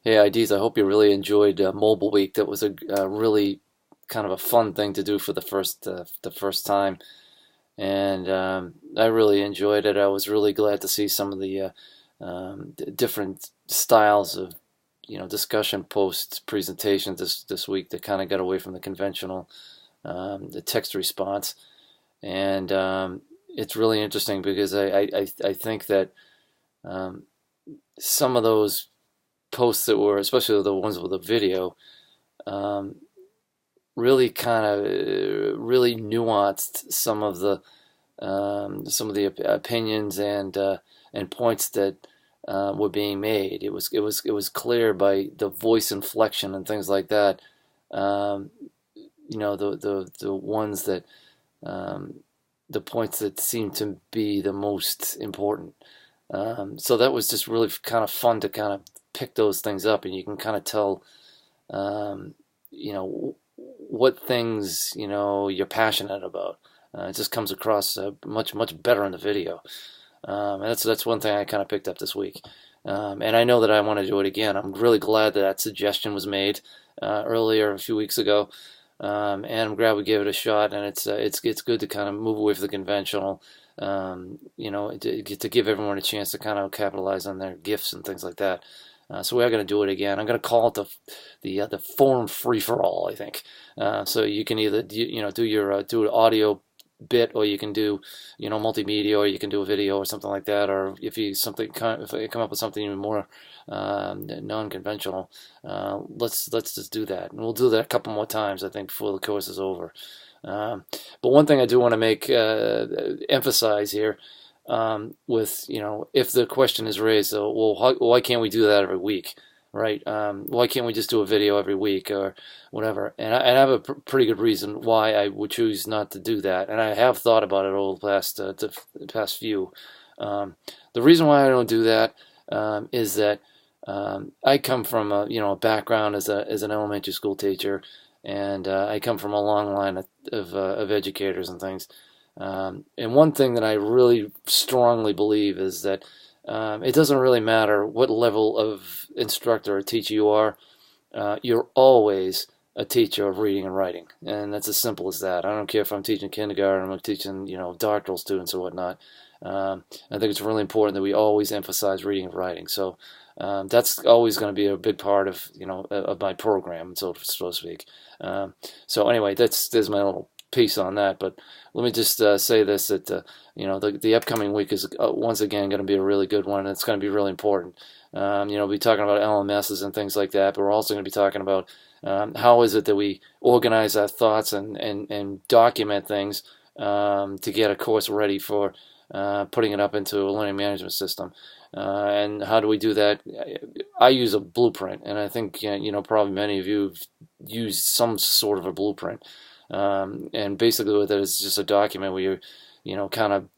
Hey, IDs, I hope you really enjoyed Mobile Week. That was a really kind of a fun thing to do for the first time, and I really enjoyed it. I was really glad to see some of the different styles of discussion posts presentations this week that kind of got away from the conventional the text response, and it's really interesting because I think that um, some of those posts that were, especially the ones with a video, um, really kind of really nuanced some of the opinions and points that were being made. It was clear by the voice inflection and things like that. Um, the ones that um, the points that seemed to be the most important. So that was just really kind of fun to kind of pick those things up, and you can kind of tell, um, you know, what things you're passionate about. It just comes across much better in the video, and that's one thing I kind of picked up this week. And I know that I want to do it again. I'm really glad that that suggestion was made earlier a few weeks ago, and I'm glad we gave it a shot. And it's good to kind of move away from the conventional, to give everyone a chance to kind of capitalize on their gifts and things like that. So we are going to do it again. I'm going to call it the forum free for all. I think so. You can either do an audio bit, or you can do multimedia, or you can do a video or something like that. Or if you come up with something even more non-conventional, let's just do that, and we'll do that a couple more times, I think, before the course is over. But one thing I do want to make emphasize here, with if the question is raised, so, well, why can't we do that every week, right? Why can't we just do a video every week or whatever? And I have a pretty good reason why I would choose not to do that, and I have thought about it over the past few. The reason why I don't do that is that I come from a background as an elementary school teacher, and I come from a long line of educators and things. And one thing that I really strongly believe is that it doesn't really matter what level of instructor or teacher you are, you're always a teacher of reading and writing. And that's as simple as that. I don't care if I'm teaching kindergarten, I'm teaching, doctoral students or whatnot. I think it's really important that we always emphasize reading and writing. So that's always going to be a big part of my program, so to speak. So anyway, there's my little piece on that. But let me just say this: that the upcoming week is once again going to be a really good one, and it's going to be really important. We'll be talking about LMSs and things like that, but we're also going to be talking about how is it that we organize our thoughts and document things to get a course ready for putting it up into a learning management system. And how do we do that? I use a blueprint, and I think probably many of you have used some sort of a blueprint. And basically, what that is just a document where you kind of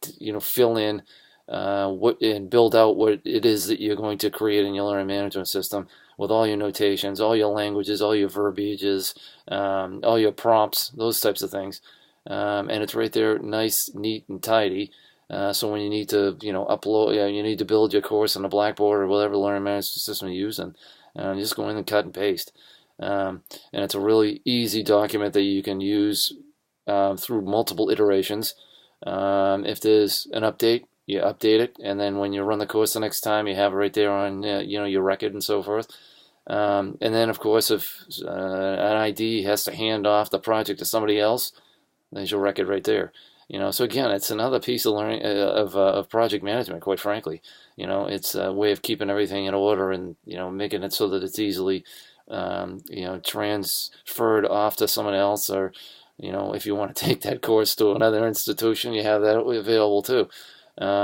fill in what and build out what it is that you're going to create in your learning management system with all your notations, all your languages, all your verbiages, all your prompts, those types of things. And it's right there, nice, neat, and tidy. So when you need to, upload, you need to build your course on the Blackboard or whatever learning management system you're using, you just go in and cut and paste. And it's a really easy document that you can use through multiple iterations. If there's an update, you update it, and then when you run the course the next time, you have it right there on your record and so forth. And then, of course, if an ID has to hand off the project to somebody else, there's your record right there. So again, it's another piece of learning of project management. Quite frankly, it's a way of keeping everything in order and making it so that it's easily transferred off to someone else, or if you want to take that course to another institution, you have that available too.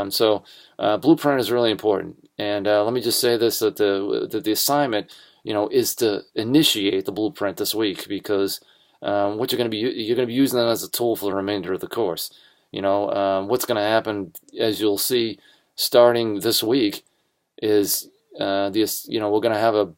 So blueprint is really important. And let me just say this: that the assignment is to initiate the blueprint this week, because what you're going to be using that as a tool for the remainder of the course. What's going to happen, as you'll see, starting this week, is we're going to have a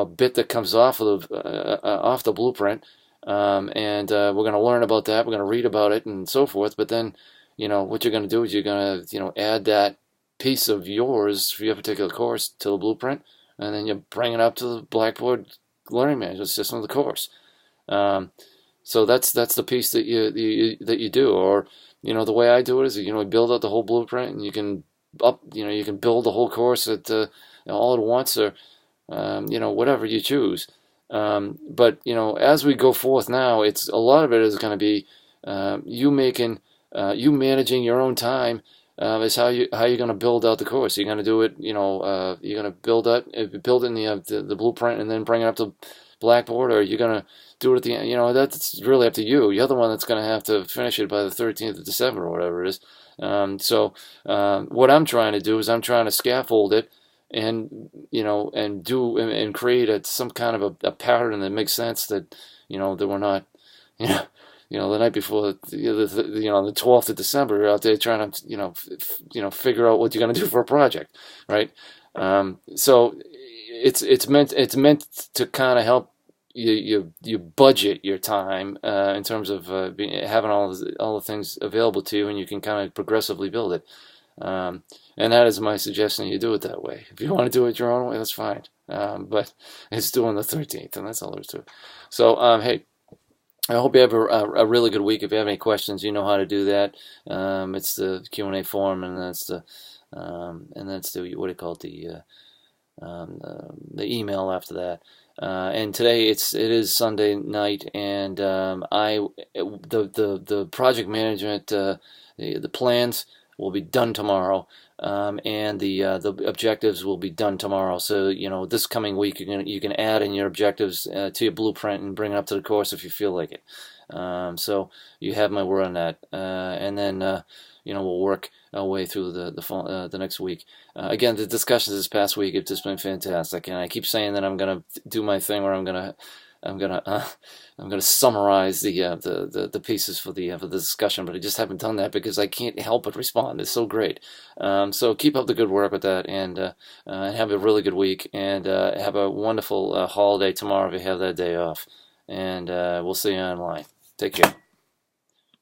bit that comes off the blueprint, and we're going to learn about that. We're going to read about it and so forth. But then, what you're going to do is you're going to add that piece of yours for your particular course to the blueprint, and then you bring it up to the Blackboard learning management system of the course. So that's the piece that you do. Or the way I do it is build out the whole blueprint, and you can build the whole course at all at once, or whatever you choose. But as we go forth now, it's a lot of it is going to be you managing your own time. Is how you're going to build out the course. You're going to do it. You're going to build in the blueprint and then bring it up to Blackboard, or you're going to do it at the end. That's really up to you. You're the one that's going to have to finish it by the 13th of December or whatever it is. So what I'm trying to do is I'm trying to scaffold it and and create some kind of a pattern that makes sense, that that we're not the night before the 12th of December, you're out there trying to figure out what you're going to do for a project, right? So it's meant to kind of help you budget your time in terms of having all the things available to you, and you can kind of progressively build it. And that is my suggestion. You do it that way. If you want to do it your own way, that's fine. But it's due on the 13th, and that's all there is to it. So hey, I hope you have a really good week. If you have any questions, you know how to do that. It's the Q&A form, and that's the what do you call it, the email after that. And today it is Sunday night, and the project management, the plans will be done tomorrow, and the objectives will be done tomorrow. So this coming week you can add in your objectives to your blueprint and bring it up to the course if you feel like it. So you have my word on that, and then we'll work our way through the next week. Again, the discussions this past week have just been fantastic, and I keep saying that I'm gonna do my thing where I'm gonna summarize the pieces for the discussion, but I just haven't done that because I can't help but respond. It's so great. So keep up the good work with that, and have a really good week, and have a wonderful holiday tomorrow if you have that day off. And we'll see you online. Take care.